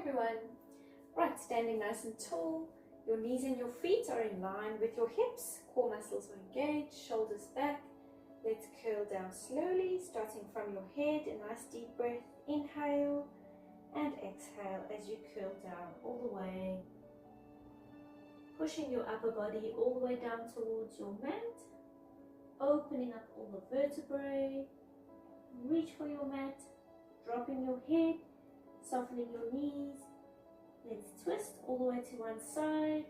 everyone. Right, standing nice and tall. Your knees and your feet are in line with your hips. Core muscles are engaged, shoulders back. Let's curl down slowly, starting from your head. A nice deep breath. Inhale and exhale as you curl down all the way. Pushing your upper body all the way down towards your mat. Opening up all the vertebrae. Reach for your mat. Dropping your head. Softening your knees. Let's twist all the way to one side.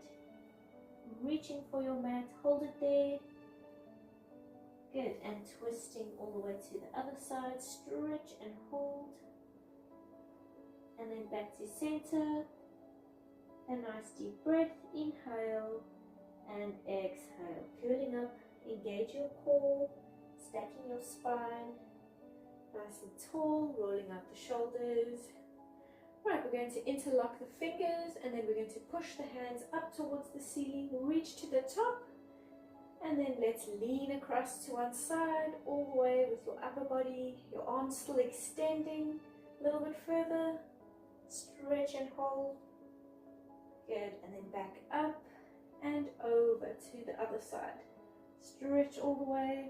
Reaching for your mat. Hold it there. Good. And twisting all the way to the other side. Stretch and hold. And then back to center. A nice deep breath. Inhale and exhale. Curling up. Engage your core. Stacking your spine. Nice and tall. Rolling up the shoulders. Right, we're going to interlock the fingers and then we're going to push the hands up towards the ceiling, reach to the top, and then let's lean across to one side all the way with your upper body, your arms still extending a little bit further, stretch and hold. Good, and then back up and over to the other side. Stretch all the way.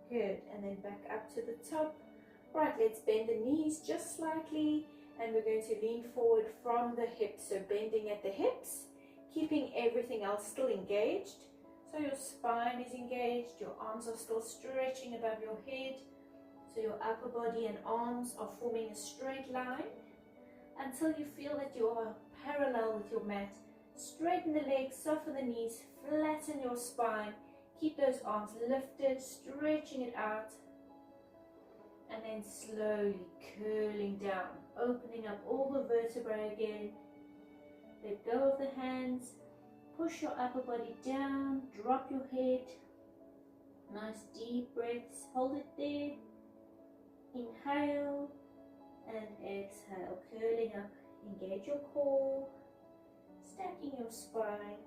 Good, and then back up to the top. Right, let's bend the knees just slightly and we're going to lean forward from the hips. So bending at the hips, keeping everything else still engaged. So your spine is engaged, your arms are still stretching above your head. So your upper body and arms are forming a straight line until you feel that you are parallel with your mat. Straighten the legs, soften the knees, flatten your spine. Keep those arms lifted, stretching it out. And then slowly curling down, opening up all the vertebrae again. Let go of the hands, push your upper body down, drop your head. Nice deep breaths, hold it there. Inhale and exhale, curling up, engage your core, stacking your spine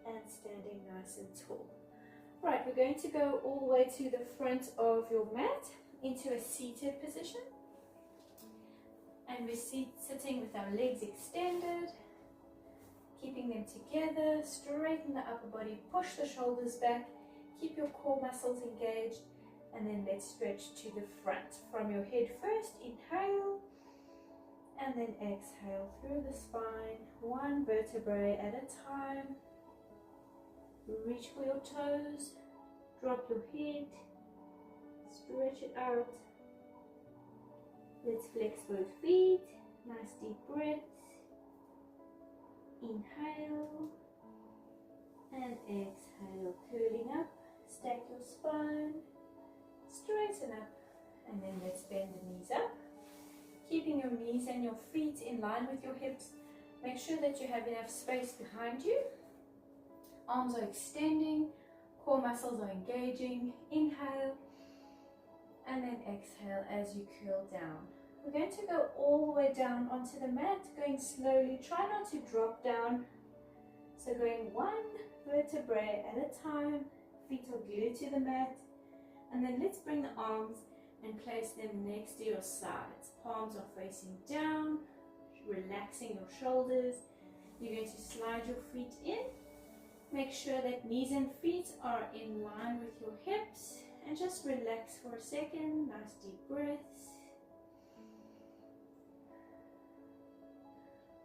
and standing nice and tall. Right, we're going to go all the way to the front of your mat, into a seated position, and we're sitting with our legs extended, keeping them together. Straighten the upper body, push the shoulders back, keep your core muscles engaged, and then let's stretch to the front from your head first. Inhale and then exhale through the spine, one vertebrae at a time. Reach for your toes, drop your head, stretch it out. Let's flex both feet. Nice deep breaths. Inhale and exhale. Curling up. Stack your spine. Straighten up. And then let's bend the knees up. Keeping your knees and your feet in line with your hips. Make sure that you have enough space behind you. Arms are extending. Core muscles are engaging. Inhale. And then exhale as you curl down. We're going to go all the way down onto the mat, going slowly. Try not to drop down. So going one vertebrae at a time. Feet are glued to the mat. And then let's bring the arms and place them next to your sides. Palms are facing down, relaxing your shoulders. You're going to slide your feet in. Make sure that knees and feet are in line with your hips. And just relax for a second. Nice deep breaths.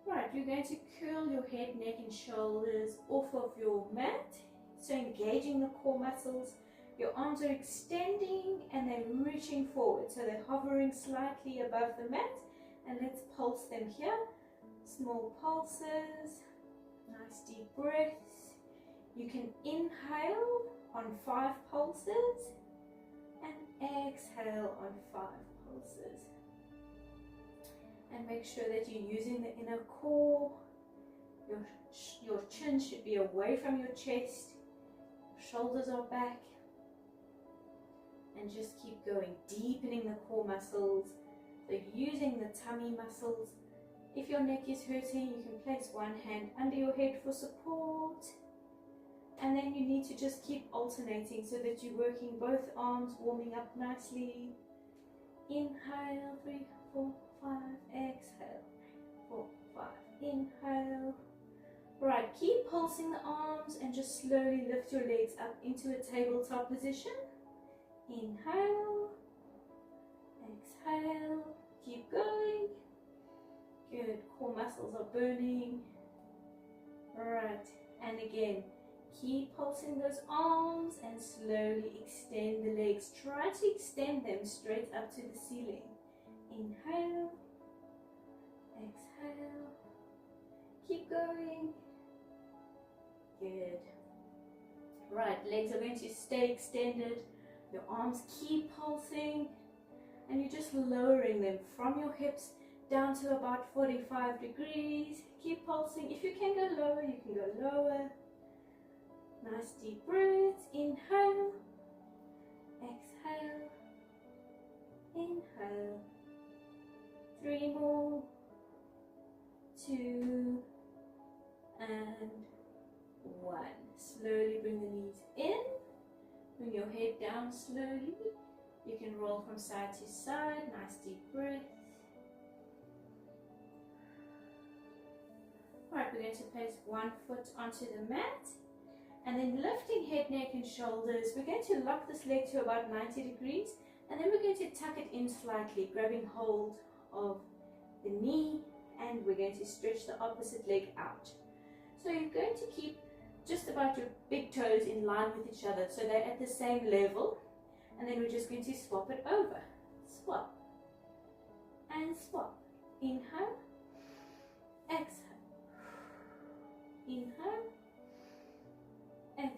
Right, you're going to curl your head, neck and shoulders off of your mat. So engaging the core muscles. Your arms are extending and they're reaching forward. So they're hovering slightly above the mat. And let's pulse them here. Small pulses. Nice deep breaths. You can inhale on 5 pulses. And exhale on 5 pulses. And make sure that you're using the inner core. Your chin should be away from your chest. Shoulders are back. And just keep going, deepening the core muscles. So using the tummy muscles. If your neck is hurting, you can place one hand under your head for support. And then you need to just keep alternating so that you're working both arms, warming up nicely. Inhale, 3, 4, 5, exhale. 4, 5, inhale. Right, keep pulsing the arms and just slowly lift your legs up into a tabletop position. Inhale, exhale, keep going. Good, core muscles are burning. Right, and again, keep pulsing those arms and slowly extend the legs. Try to extend them straight up to the ceiling. Inhale, exhale, keep going. Good. Right, legs are going to stay extended. Your arms keep pulsing, and you're just lowering them from your hips down to about 45 degrees. Keep pulsing. If you can go lower, you can go lower. Nice deep breaths. Inhale, exhale, inhale. 3 more. 2 and 1. Slowly bring the knees in. Bring your head down slowly. You can roll from side to side. Nice deep breath. Alright, we're going to place one foot onto the mat. And then lifting head, neck and shoulders. We're going to lock this leg to about 90 degrees. And then we're going to tuck it in slightly, grabbing hold of the knee. And we're going to stretch the opposite leg out. So you're going to keep just about your big toes in line with each other, so they're at the same level. And then we're just going to swap it over. Swap and swap. Inhale, exhale. Inhale, exhale.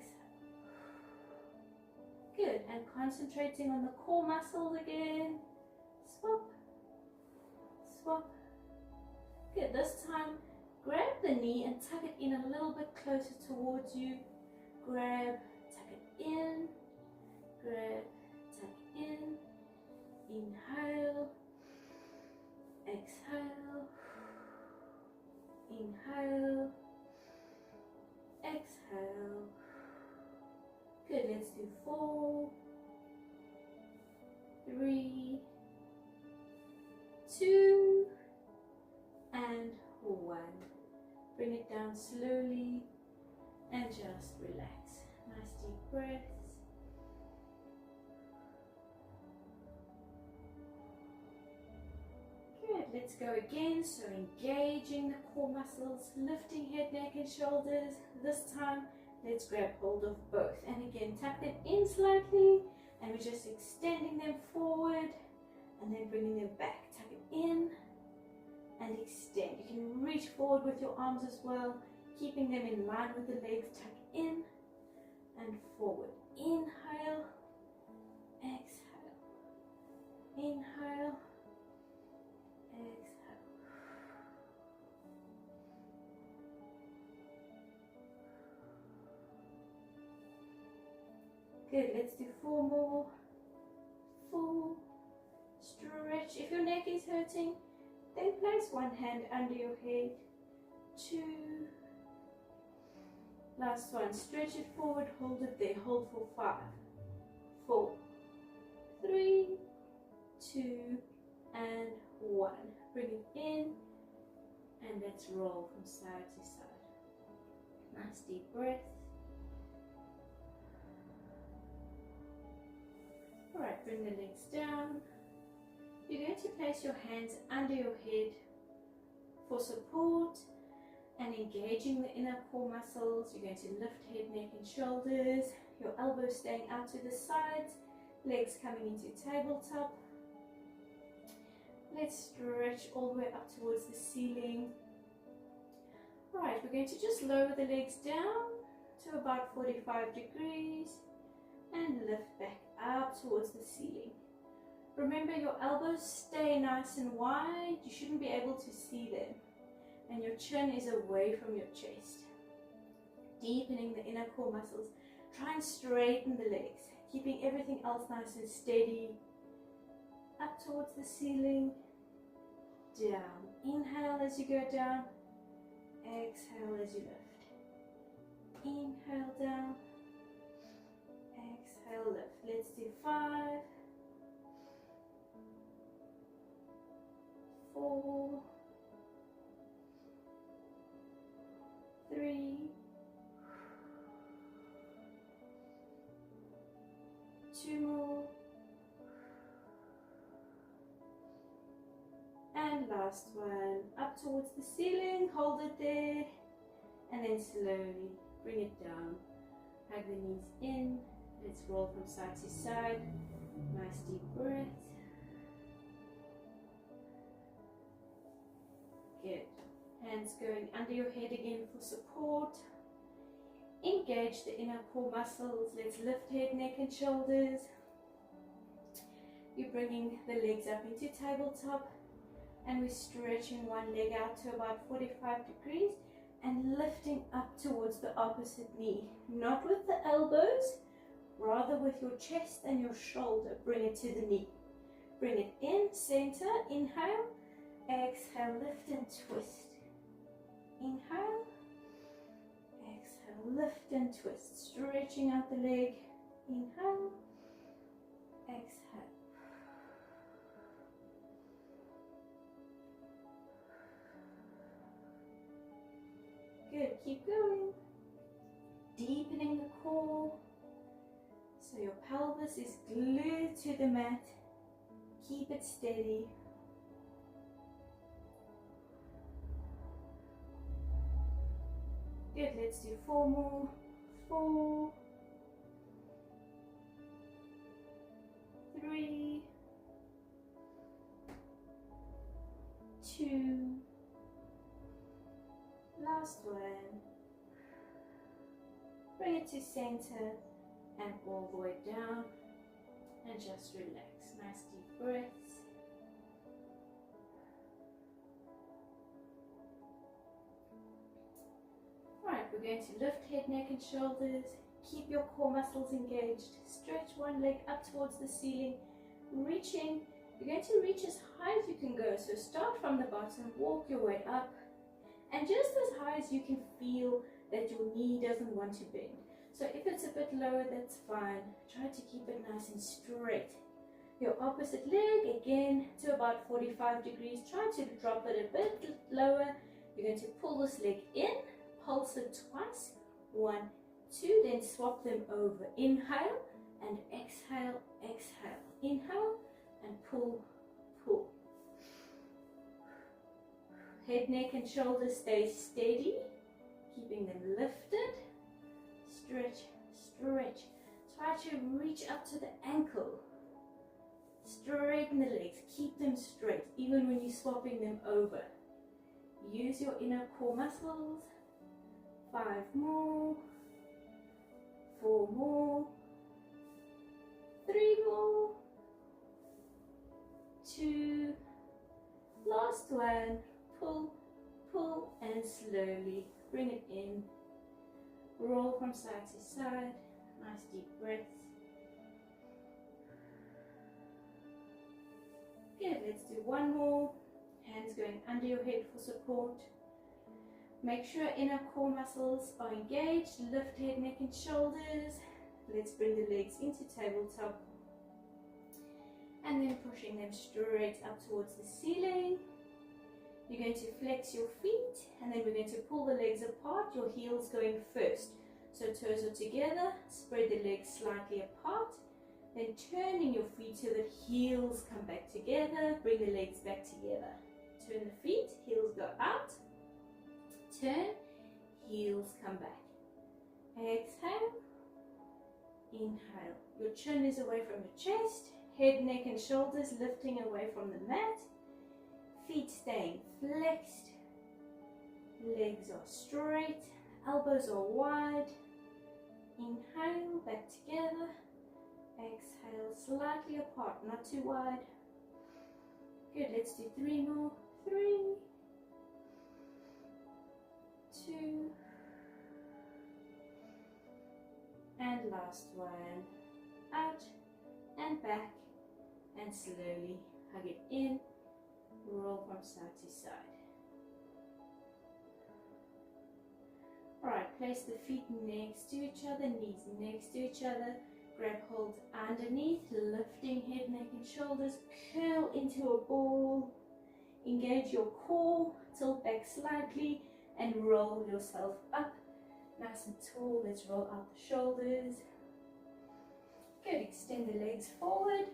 Good, and concentrating on the core muscles again. Swap, swap. Good, this time grab the knee and tuck it in a little bit closer towards you. Grab, tuck it in. Grab, tuck in. Inhale. Exhale. Inhale. Exhale. Good, let's do 4, 3, 2, and 1. Bring it down slowly and just relax. Nice deep breaths. Good, let's go again. So engaging the core muscles, lifting head, neck and shoulders. This time, let's grab hold of both. And again, tuck them in slightly and we're just extending them forward and then bringing them back. Tuck it in and extend. You can reach forward with your arms as well, keeping them in line with the legs. Tuck in and forward. Inhale, exhale. Inhale, exhale. Good, let's do 4 more. 4. Stretch. If your neck is hurting, then place one hand under your head. 2. Last one. Stretch it forward, hold it there. Hold for 5, 4, 3, 2, and 1. Bring it in, and let's roll from side to side. Nice deep breath. Alright, bring the legs down. You're going to place your hands under your head for support and engaging the inner core muscles. You're going to lift head, neck and shoulders. Your elbows staying out to the sides. Legs coming into tabletop. Let's stretch all the way up towards the ceiling. Alright, we're going to just lower the legs down to about 45 degrees and lift back up towards the ceiling. Remember, your elbows stay nice and wide. You shouldn't be able to see them. And your chin is away from your chest. Deepening the inner core muscles. Try and straighten the legs, keeping everything else nice and steady. Up towards the ceiling. Down. Inhale as you go down. Exhale as you lift. Inhale down. Exhale lift. Let's do 5, 4, And last one, up towards the ceiling, hold it there, and then slowly bring it down. Hug the knees in, let's roll from side to side. Nice deep breath. Good. Hands going under your head again for support. Engage the inner core muscles. Let's lift head, neck and shoulders. You're bringing the legs up into tabletop, and we're stretching one leg out to about 45 degrees and lifting up towards the opposite knee. Not with the elbows, rather with your chest and your shoulder. Bring it to the knee. Bring it in, center, inhale, exhale, lift and twist. Inhale, exhale, lift and twist. Stretching out the leg. Inhale, exhale. Good, keep going. Deepening the core. So your pelvis is glued to the mat. Keep it steady. Good, let's do 4 more. 4, 3, 2, last one. Bring it to center and all the way down, and just relax. Nice deep breaths. Alright, we're going to lift head, neck and shoulders. Keep your core muscles engaged. Stretch one leg up towards the ceiling. Reaching. You're going to reach as high as you can go. So start from the bottom, walk your way up. And just as high as you can feel that your knee doesn't want to bend. So if it's a bit lower, that's fine. Try to keep it nice and straight. Your opposite leg, again, to about 45 degrees. Try to drop it a bit lower. You're going to pull this leg in, pulse it twice. 1, 2, then swap them over. Inhale and exhale, exhale. Inhale and pull, pull. Head, neck and shoulders stay steady, keeping them lifted. Stretch, stretch. Try to reach up to the ankle. Straighten the legs, keep them straight, even when you're swapping them over. Use your inner core muscles. 5 more. 4 more. 3 more. 2. Last one. Pull, pull, and slowly bring it in. Roll from side to side. Nice deep breaths. Good, let's do 1 more. Hands going under your head for support. Make sure inner core muscles are engaged. Lift head, neck and shoulders. Let's bring the legs into tabletop. And then pushing them straight up towards the ceiling. You're going to flex your feet, and then we're going to pull the legs apart, your heels going first. So toes are together, spread the legs slightly apart, then turning your feet so that heels come back together, bring the legs back together. Turn the feet, heels go out, turn, heels come back. Exhale, inhale. Your chin is away from your chest, head, neck and shoulders lifting away from the mat. Feet staying flexed, legs are straight, elbows are wide. Inhale, back together. Exhale, slightly apart, not too wide. Good, let's do 3 more. 3, 2, and last one. Out and back, and slowly hug it in. Roll from side to side. Alright, place the feet next to each other, knees next to each other. Grab hold underneath, lifting head, neck and shoulders. Curl into a ball. Engage your core, tilt back slightly and roll yourself up. Nice and tall, let's roll out the shoulders. Good, extend the legs forward.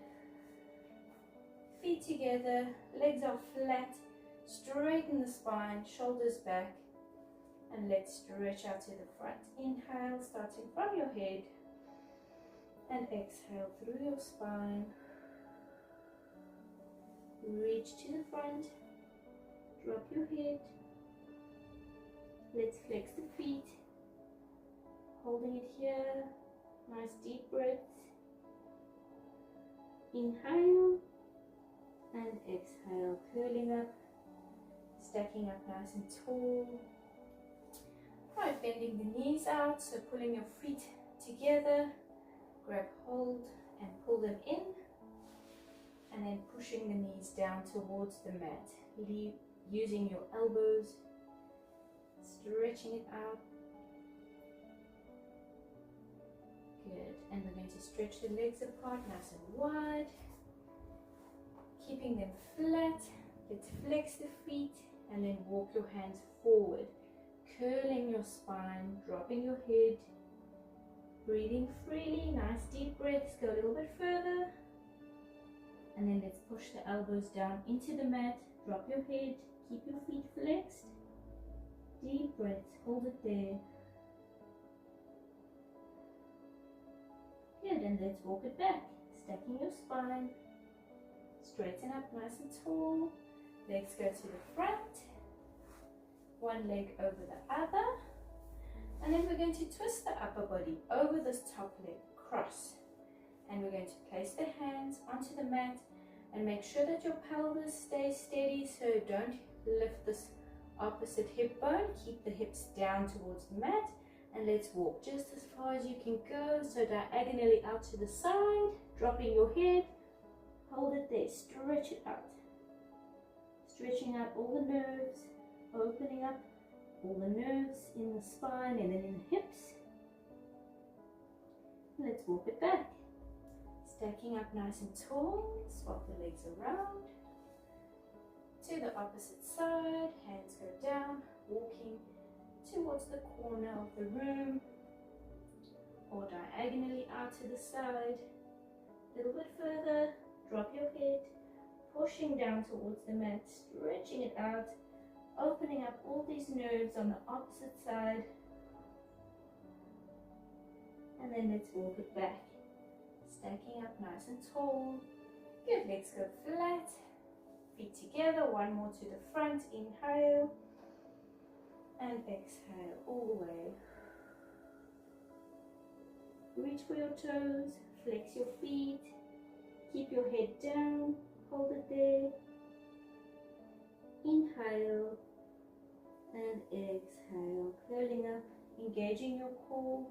Feet together, legs are flat, Straighten the spine, shoulders back, and let's stretch out to the front. Inhale, starting from your head, and exhale through your spine. Reach to the front, drop your head. Let's flex the feet, holding it here. Nice deep breaths. Inhale and exhale, curling up, stacking up nice and tall. Right, bending the knees out, so pulling your feet together, grab hold and pull them in, and then pushing the knees down towards the mat. Leave using your elbows, stretching it out. Good, and we're going to stretch the legs apart nice and wide, keeping them flat. Let's flex the feet and then walk your hands forward, curling your spine, dropping your head, breathing freely. Nice deep breaths. Go a little bit further, and then let's push the elbows down into the mat. Drop your head, keep your feet flexed. Deep breaths, hold it there. Good, and let's walk it back, stacking your spine. Straighten up nice and tall. Legs go to the front. One leg over the other. And then we're going to twist the upper body over this top leg, cross. And we're going to place the hands onto the mat and make sure that your pelvis stays steady, so don't lift this opposite hip bone. Keep the hips down towards the mat. And let's walk just as far as you can go, so diagonally out to the side, dropping your head, hold it there, stretch it out. Stretching out all the nerves, opening up all the nerves in the spine and then in the hips. Let's walk it back. Stacking up nice and tall, swap the legs around. To the opposite side, hands go down, walking towards the corner of the room or diagonally out to the side. A little bit further, drop your head, pushing down towards the mat, stretching it out, opening up all these nerves on the opposite side. And then let's walk it back, stacking up nice and tall. Good, legs go flat, feet together, one more to the front. Inhale and exhale all the way. Reach for your toes, flex your feet, keep your head down, hold it there. Inhale and exhale, curling up, engaging your core,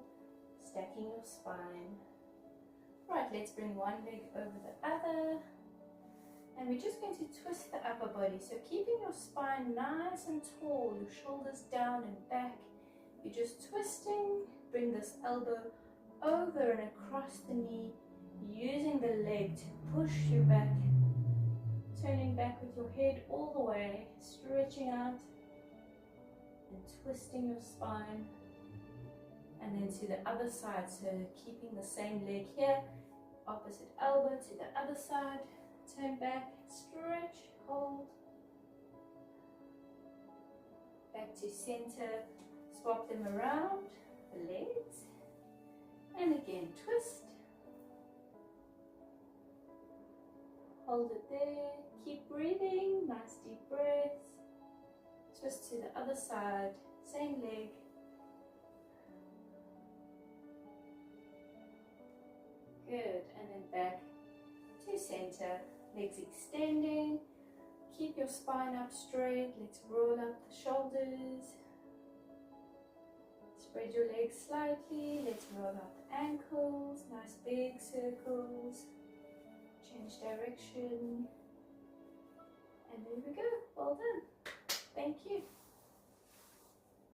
stacking your spine. Right, let's bring one leg over the other. And we're just going to twist the upper body. So keeping your spine nice and tall, your shoulders down and back. You're just twisting. Bring this elbow over and across the knee, using the leg to push you back. Turning back with your head all the way, stretching out and twisting your spine. And then to the other side, so keeping the same leg here, opposite elbow to the other side. Turn back, stretch, hold. Back to center, swap them around, the legs. And again, twist. Hold it there, keep breathing, nice deep breaths. Twist to the other side, same leg. Good, and then back to center. Legs extending, keep your spine up straight. Let's roll up the shoulders, spread your legs slightly. Let's roll up the ankles, nice big circles, change direction, and there we go. Well done. Thank you.